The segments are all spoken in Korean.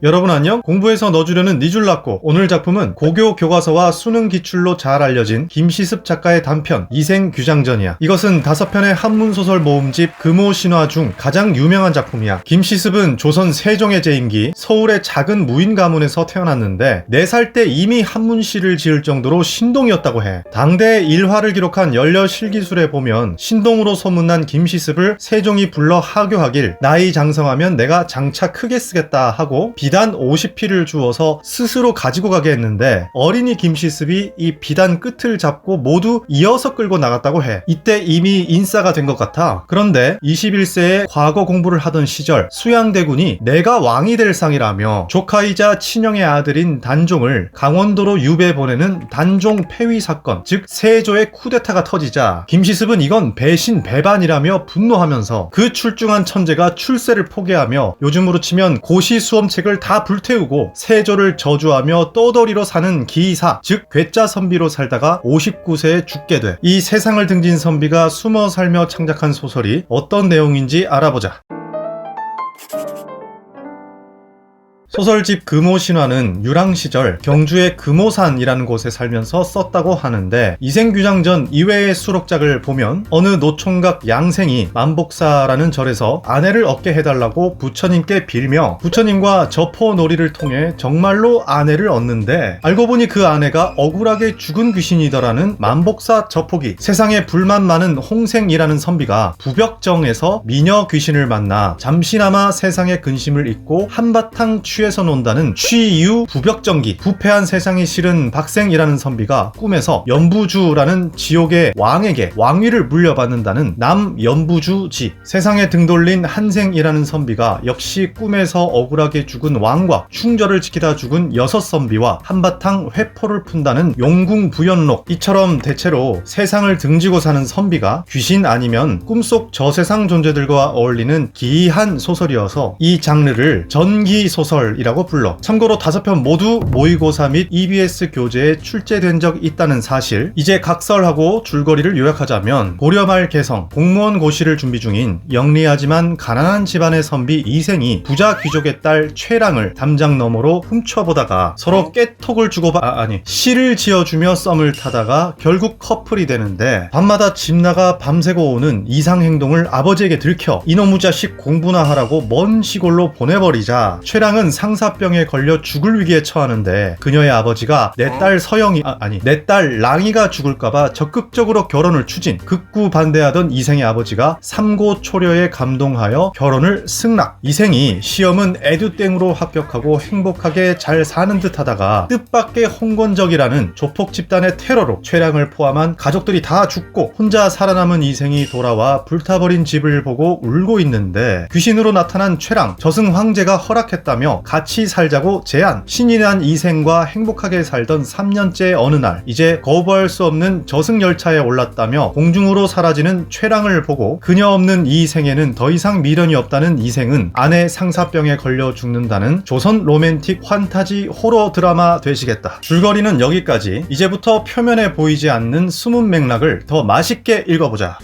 여러분 안녕? 공부해서 넣어주려는 니줄 났고, 오늘 작품은 고교 교과서와 수능 기출로 잘 알려진 김시습 작가의 단편 이생규장전이야. 이것은 5편의 한문소설 모음집 금오신화 중 가장 유명한 작품이야. 김시습은 조선 세종의 제임기 서울의 작은 무인 가문에서 태어났는데 4살 때 이미 한문시를 지을 정도로 신동이었다고 해. 당대의 일화를 기록한 연려실기술에 보면 신동으로 소문난 김시습을 세종이 불러 하교하길 나이 장성하면 내가 장차 크게 쓰겠다 하고 비단 50피를 주어서 스스로 가지고 가게 했는데 어린이 김시습이 이 비단 끝을 잡고 모두 이어서 끌고 나갔다고 해. 이때 이미 인싸가 된 것 같아. 그런데 21세에 과거 공부를 하던 시절 수양대군이 내가 왕이 될 상이라며 조카이자 친형의 아들인 단종을 강원도로 유배 보내는 단종 폐위 사건, 즉 세조의 쿠데타가 터지자 김시습은 이건 배신 배반이라며 분노하면서 그 출중한 천재가 출세를 포기하며 요즘으로 치면 고시 수험책을 다 불태우고 세조를 저주하며 떠돌이로 사는 기사, 즉 괴짜 선비로 살다가 59세에 죽게 돼. 이 세상을 등진 선비가 숨어 살며 창작한 소설이 어떤 내용인지 알아보자. 소설집 금오신화는 유랑시절 경주의 금오산이라는 곳에 살면서 썼다고 하는데 이생규장전 이외의 수록작을 보면 어느 노총각 양생이 만복사라는 절에서 아내를 얻게 해달라고 부처님께 빌며 부처님과 저포놀이를 통해 정말로 아내를 얻는데 알고 보니 그 아내가 억울하게 죽은 귀신이더라는 만복사 저포기. 세상에 불만 많은 홍생이라는 선비가 부벽정에서 미녀 귀신을 만나 잠시나마 세상의 근심을 잊고 한바탕 취해서 논다는 취유 부벽정기. 부패한 세상이 싫은 박생이라는 선비가 꿈에서 연부주라는 지옥의 왕에게 왕위를 물려받는다는 남연부주지. 세상에 등 돌린 한생이라는 선비가 역시 꿈에서 억울하게 죽은 왕과 충절을 지키다 죽은 6선비와 한바탕 회포를 푼다는 용궁부연록. 이처럼 대체로 세상을 등지고 사는 선비가 귀신 아니면 꿈속 저세상 존재들과 어울리는 기이한 소설이어서 이 장르를 전기소설 이라고 불러. 참고로 5편 모두 모의고사 및 EBS 교재에 출제된 적 있다는 사실. 이제 각설하고 줄거리를 요약하자면 고려 말 개성 공무원 고시를 준비 중인 영리하지만 가난한 집안의 선비 이생이 부자 귀족의 딸 최랑을 담장 너머로 훔쳐보다가 서로 깨톡을 시를 지어주며 썸을 타다가 결국 커플이 되는데 밤마다 집 나가 밤새고 오는 이상 행동을 아버지에게 들켜 이놈의 자식 공부나 하라고 먼 시골로 보내버리자 최랑은 상사병에 걸려 죽을 위기에 처하는데 그녀의 아버지가 내 딸 랑이가 죽을까봐 적극적으로 결혼을 추진. 극구 반대하던 이생의 아버지가 삼고초려에 감동하여 결혼을 승낙. 이생이 시험은 에듀땡으로 합격하고 행복하게 잘 사는 듯 하다가 뜻밖의 홍건적이라는 조폭 집단의 테러로 최랑을 포함한 가족들이 다 죽고 혼자 살아남은 이생이 돌아와 불타버린 집을 보고 울고 있는데 귀신으로 나타난 최랑, 저승 황제가 허락했다며 같이 살자고 제안. 신이 난 이생과 행복하게 살던 3년째 어느 날 이제 거부할 수 없는 저승열차에 올랐다며 공중으로 사라지는 최랑을 보고 그녀 없는 이생에는 더 이상 미련이 없다는 이생은 아내 상사병에 걸려 죽는다는 조선 로맨틱 환타지 호러 드라마 되시겠다. 줄거리는 여기까지. 이제부터 표면에 보이지 않는 숨은 맥락을 더 맛있게 읽어보자.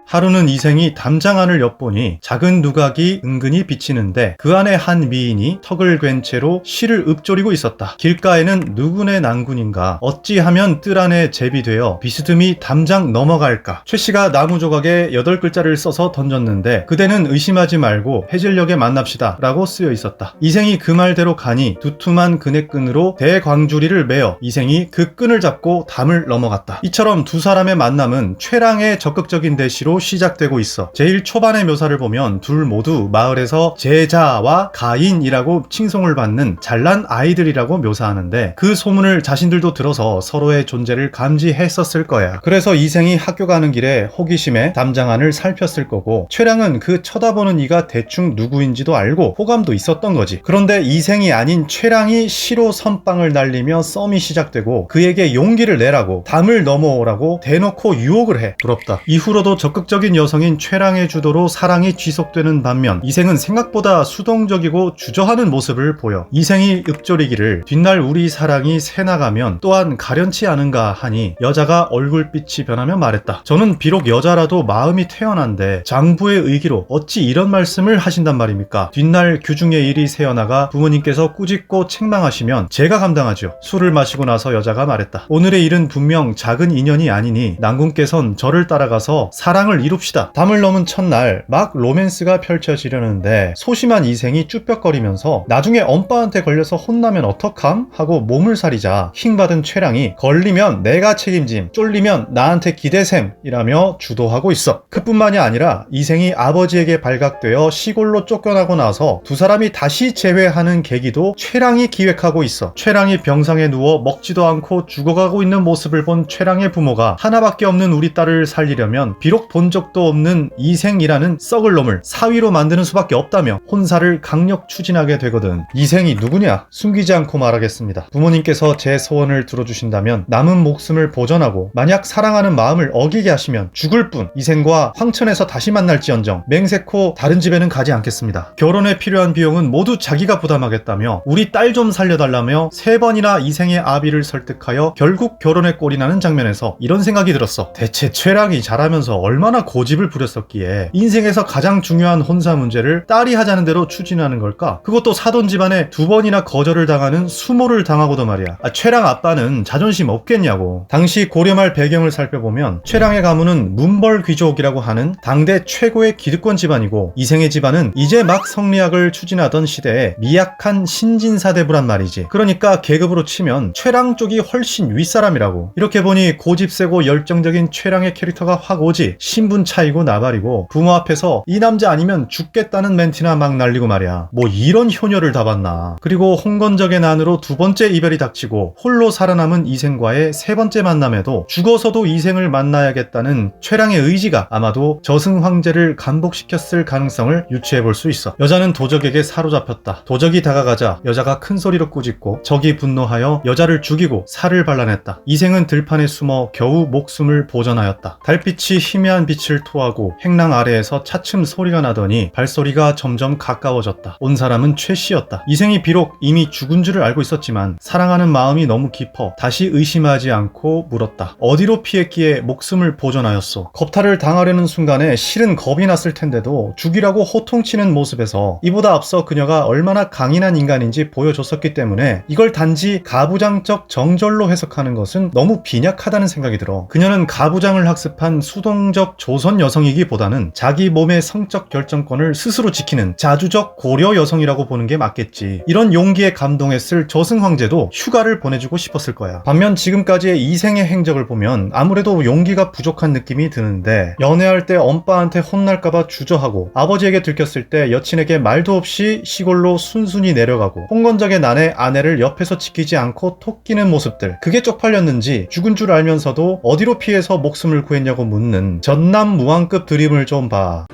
하루는 이생이 담장 안을 엿보니 작은 누각이 은근히 비치는데 그 안에 한 미인이 턱을 괜 채로 실을 읊조리고 있었다. 길가에는 누구네 난군인가. 어찌하면 뜰 안에 제비되어 비스듬히 담장 넘어갈까. 최씨가 나무 조각에 8글자를 써서 던졌는데 그대는 의심하지 말고 해질녘에 만납시다 라고 쓰여 있었다. 이생이 그 말대로 가니 두툼한 그네끈으로 대광주리를 메어 이생이 그 끈을 잡고 담을 넘어갔다. 이처럼 두 사람의 만남은 최랑의 적극적인 대시로 시작되고 있어. 제일 초반의 묘사를 보면 둘 모두 마을에서 제자와 가인이라고 칭송을 받는 잘난 아이들이라고 묘사하는데 그 소문을 자신들도 들어서 서로의 존재를 감지했었을 거야. 그래서 이생이 학교 가는 길에 호기심에 담장 안을 살폈을 거고 최랑은 그 쳐다보는 이가 대충 누구인지도 알고 호감도 있었던 거지. 그런데 이생이 아닌 최랑이 시로 선빵을 날리며 썸이 시작되고 그에게 용기를 내라고 담을 넘어오라고 대놓고 유혹을 해. 부럽다. 이후로도 적극 적극적인 여성인 최랑의 주도로 사랑이 지속되는 반면 이생은 생각보다 수동적이고 주저하는 모습을 보여 이생이 읊조리기를 뒷날 우리 사랑이 새나가면 또한 가련치 않은가 하니 여자가 얼굴빛이 변하며 말했다. 저는 비록 여자라도 마음이 태어난데 장부의 의기로 어찌 이런 말씀을 하신단 말입니까? 뒷날 규중의 일이 새어나가 부모님께서 꾸짖고 책망하시면 제가 감당하죠. 술을 마시고 나서 여자가 말했다. 오늘의 일은 분명 작은 인연이 아니니 난군께선 저를 따라가서 사랑을 이룹시다. 담을 넘은 첫날 막 로맨스가 펼쳐지려는데 소심한 이생이 쭈뼛거리면서 나중에 엄빠한테 걸려서 혼나면 어떡함? 하고 몸을 사리자 킹받은 최랑이 걸리면 내가 책임짐, 쫄리면 나한테 기대셈 이라며 주도하고 있어. 그뿐만이 아니라 이생이 아버지에게 발각되어 시골로 쫓겨나고 나서 두 사람이 다시 재회하는 계기도 최랑이 기획하고 있어. 최랑이 병상에 누워 먹지도 않고 죽어가고 있는 모습을 본 최랑의 부모가 하나밖에 없는 우리 딸을 살리려면 비록 본 적도 없는 이생이라는 썩을 놈을 사위로 만드는 수밖에 없다며 혼사를 강력 추진하게 되거든. 이생이 누구냐? 숨기지 않고 말하겠습니다. 부모님께서 제 소원을 들어주신다면 남은 목숨을 보전하고 만약 사랑하는 마음을 어기게 하시면 죽을 뿐 이생과 황천에서 다시 만날지언정 맹세코 다른 집에는 가지 않겠습니다. 결혼에 필요한 비용은 모두 자기가 부담하겠다며 우리 딸 좀 살려달라며 3번이나 이생의 아비를 설득하여 결국 결혼에 꼴이 나는 장면에서 이런 생각이 들었어. 대체 최랑이 자라면서 얼마나 고집을 부렸었기에 인생에서 가장 중요한 혼사 문제를 딸이 하자는 대로 추진하는 걸까? 그것도 사돈 집안에 2번이나 거절을 당하는 수모를 당하고도 말이야. 최랑 아빠는 자존심 없겠냐고. 당시 고려말 배경을 살펴보면 최랑의 가문은 문벌 귀족이라고 하는 당대 최고의 기득권 집안이고 이생의 집안은 이제 막 성리학을 추진하던 시대에 미약한 신진사대부란 말이지. 그러니까 계급으로 치면 최랑 쪽이 훨씬 윗사람이라고. 이렇게 보니 고집세고 열정적인 최랑의 캐릭터가 확 오지. 신분 차이고 나발이고 부모 앞에서 이 남자 아니면 죽겠다는 멘트나 막 날리고 말이야. 뭐 이런 효녀를 다 봤나. 그리고 홍건적의 난으로 2번째 이별이 닥치고 홀로 살아남은 이생과의 3번째 만남에도 죽어서도 이생을 만나야겠다는 최랑의 의지가 아마도 저승 황제를 감복시켰을 가능성을 유추해 볼 수 있어. 여자는 도적에게 사로잡혔다. 도적이 다가가자 여자가 큰 소리로 꾸짖고 적이 분노하여 여자를 죽이고 살을 발라냈다. 이생은 들판에 숨어 겨우 목숨을 보전하였다. 달빛이 희미한 빛을 토하고 행랑 아래에서 차츰 소리가 나더니 발소리가 점점 가까워졌다. 온 사람은 최 씨였다. 이생이 비록 이미 죽은 줄을 알고 있었지만 사랑하는 마음이 너무 깊어 다시 의심하지 않고 물었다. 어디로 피했기에 목숨을 보전하였소? 겁탈을 당하려는 순간에 실은 겁이 났을 텐데도 죽이라고 호통치는 모습에서 이보다 앞서 그녀가 얼마나 강인한 인간인지 보여줬었기 때문에 이걸 단지 가부장적 정절로 해석하는 것은 너무 빈약하다는 생각이 들어. 그녀는 가부장을 학습한 수동적 조선 여성이기보다는 자기 몸의 성적 결정권을 스스로 지키는 자주적 고려 여성이라고 보는 게 맞겠지. 이런 용기에 감동했을 저승 황제도 휴가를 보내주고 싶었을 거야. 반면 지금까지의 이생의 행적을 보면 아무래도 용기가 부족한 느낌이 드는데 연애할 때 엄빠한테 혼날까봐 주저하고 아버지에게 들켰을 때 여친에게 말도 없이 시골로 순순히 내려가고 홍건적의 난에 아내를 옆에서 지키지 않고 톡 끼는 모습들, 그게 쪽팔렸는지 죽은 줄 알면서도 어디로 피해서 목숨을 구했냐고 묻는 전남무왕급 드림을 좀 봐.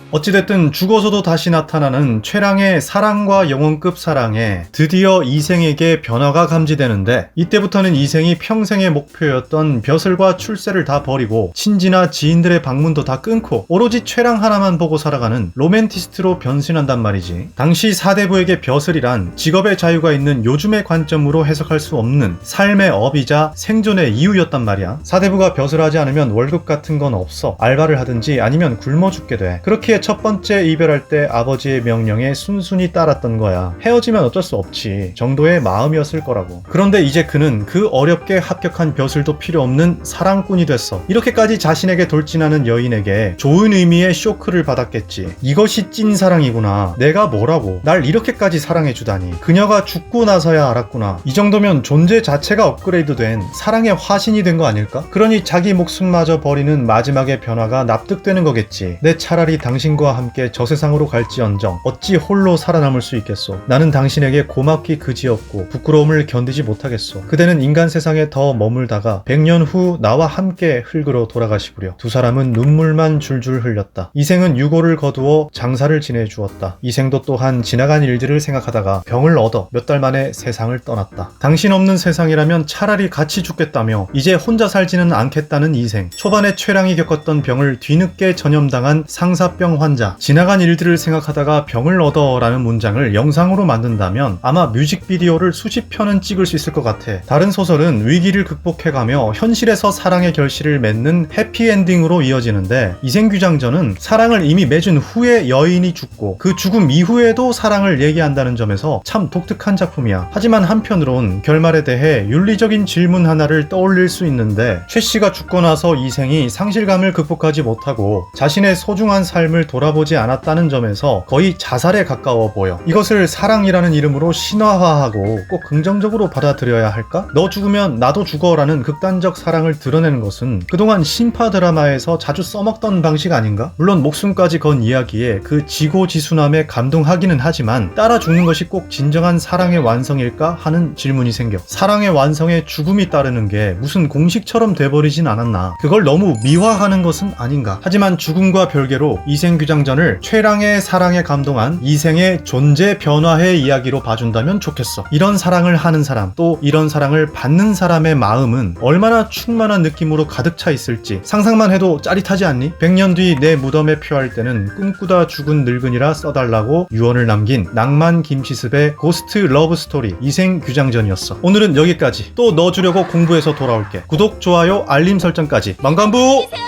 어찌됐든 죽어서도 다시 나타나는 최랑의 사랑과 영혼급 사랑에 드디어 이생에게 변화가 감지되는데 이때부터는 이생이 평생의 목표였던 벼슬과 출세를 다 버리고 친지나 지인들의 방문도 다 끊고 오로지 최랑 하나만 보고 살아가는 로맨티스트로 변신한단 말이지. 당시 사대부에게 벼슬이란 직업의 자유가 있는 요즘의 관점으로 해석할 수 없는 삶의 업이자 생존의 이유였단 말이야. 사대부가 벼슬하지 않으면 월급 같은 건 없어. 알바를 하든지 아니면 굶어 죽게 돼. 그렇기에 첫 번째 이별할 때 아버지의 명령에 순순히 따랐던 거야. 헤어지면 어쩔 수 없지 정도의 마음이었을 거라고. 그런데 이제 그는 그 어렵게 합격한 벼슬도 필요 없는 사랑꾼이 됐어. 이렇게까지 자신에게 돌진하는 여인에게 좋은 의미의 쇼크를 받았겠지. 이것이 찐 사랑이구나. 내가 뭐라고 날 이렇게까지 사랑해주다니. 그녀가 죽고 나서야 알았구나. 이 정도면 존재 자체가 업그레이드된 사랑의 화신이 된 거 아닐까? 그러니 자기 목숨마저 버리는 마지막의 변화가 납득되는 거겠지. 내 차라리 당신 당신과 함께 저 세상으로 갈지언정 어찌 홀로 살아남을 수 있겠소. 나는 당신에게 고맙기 그지없고 부끄러움을 견디지 못하겠소. 그대는 인간 세상에 더 머물다가 100년 후 나와 함께 흙으로 돌아가시구려. 두 사람은 눈물만 줄줄 흘렸다. 이생은 유고를 거두어 장사를 지내주었다. 이생도 또한 지나간 일들을 생각하다가 병을 얻어 몇 달 만에 세상을 떠났다. 당신 없는 세상이라면 차라리 같이 죽겠다며 이제 혼자 살지는 않겠다는 이생. 초반에 최랑이 겪었던 병을 뒤늦게 전염당한 상사병 환자. 지나간 일들을 생각하다가 병을 얻어 라는 문장을 영상으로 만든다면 아마 뮤직비디오를 수십 편은 찍을 수 있을 것 같아. 다른 소설은 위기를 극복해가며 현실에서 사랑의 결실을 맺는 해피엔딩으로 이어지는데 이생규장전은 사랑을 이미 맺은 후에 여인이 죽고 그 죽음 이후에도 사랑을 얘기한다는 점에서 참 독특한 작품이야. 하지만 한편으론 결말에 대해 윤리적인 질문 하나를 떠올릴 수 있는데 최 씨가 죽고 나서 이생이 상실감을 극복하지 못하고 자신의 소중한 삶을 돌아보지 않았다는 점에서 거의 자살에 가까워 보여. 이것을 사랑이라는 이름으로 신화화하고 꼭 긍정적으로 받아들여야 할까? 너 죽으면 나도 죽어라는 극단적 사랑을 드러내는 것은 그동안 신파 드라마에서 자주 써먹던 방식 아닌가? 물론 목숨까지 건 이야기에 그 지고지순함에 감동하기는 하지만 따라 죽는 것이 꼭 진정한 사랑의 완성일까 하는 질문이 생겨. 사랑의 완성에 죽음이 따르는 게 무슨 공식처럼 돼버리진 않았나. 그걸 너무 미화하는 것은 아닌가. 하지만 죽음과 별개로 이생규장전을 최랑의 사랑에 감동한 이생의 존재 변화의 이야기로 봐준다면 좋겠어. 이런 사랑을 하는 사람, 또 이런 사랑을 받는 사람의 마음은 얼마나 충만한 느낌으로 가득 차 있을지 상상만 해도 짜릿하지 않니? 100년 뒤 내 무덤에 표할 때는 꿈꾸다 죽은 늙은이라 써달라고 유언을 남긴 낭만 김시습의 고스트 러브 스토리 이생규장전이었어. 오늘은 여기까지. 또 넣어주려고 공부해서 돌아올게. 구독, 좋아요, 알림 설정까지. 망간부!